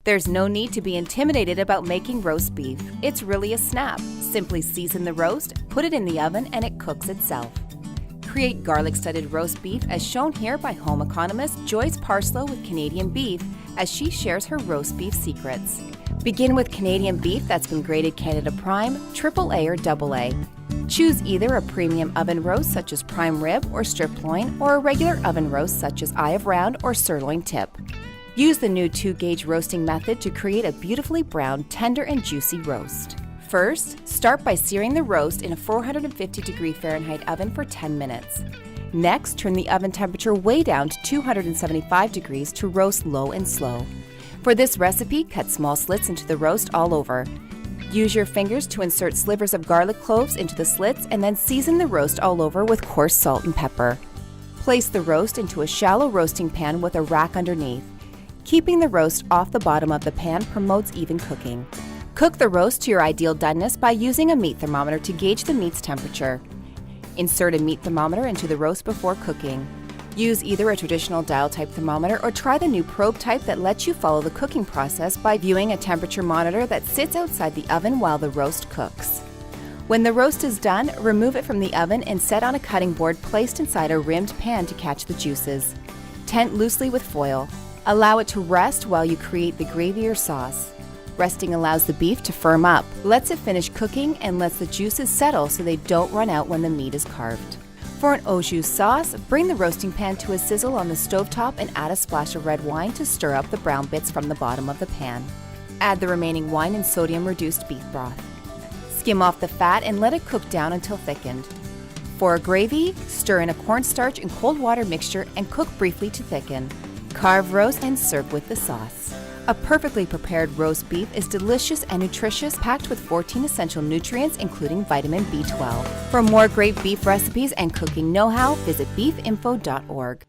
There's no need to be intimidated about making roast beef. It's really a snap. Simply season the roast, put it in the oven, and it cooks itself. Create garlic-studded roast beef as shown here by home economist Joyce Parslow with Canadian Beef as she shares her roast beef secrets. Begin with Canadian beef that's been graded Canada Prime, AAA or AA. Choose either a premium oven roast such as prime rib or strip loin or a regular oven roast such as eye of round or sirloin tip. Use the new 2-gauge roasting method to create a beautifully browned, tender and juicy roast. First, start by searing the roast in a 450° Fahrenheit oven for 10 minutes. Next, turn the oven temperature way down to 275 degrees to roast low and slow. For this recipe, cut small slits into the roast all over. Use your fingers to insert slivers of garlic cloves into the slits and then season the roast all over with coarse salt and pepper. Place the roast into a shallow roasting pan with a rack underneath. Keeping the roast off the bottom of the pan promotes even cooking. Cook the roast to your ideal doneness by using a meat thermometer to gauge the meat's temperature. Insert a meat thermometer into the roast before cooking. Use either a traditional dial-type thermometer or try the new probe type that lets you follow the cooking process by viewing a temperature monitor that sits outside the oven while the roast cooks. When the roast is done, remove it from the oven and set on a cutting board placed inside a rimmed pan to catch the juices. Tent loosely with foil. Allow it to rest while you create the gravy or sauce. Resting allows the beef to firm up, lets it finish cooking, and lets the juices settle so they don't run out when the meat is carved. For an au jus sauce, bring the roasting pan to a sizzle on the stovetop and add a splash of red wine to stir up the brown bits from the bottom of the pan. Add the remaining wine and sodium-reduced beef broth. Skim off the fat and let it cook down until thickened. For a gravy, stir in a cornstarch and cold water mixture and cook briefly to thicken. Carve roast and serve with the sauce. A perfectly prepared roast beef is delicious and nutritious, packed with 14 essential nutrients including vitamin B12. For more great beef recipes and cooking know-how, visit beefinfo.org.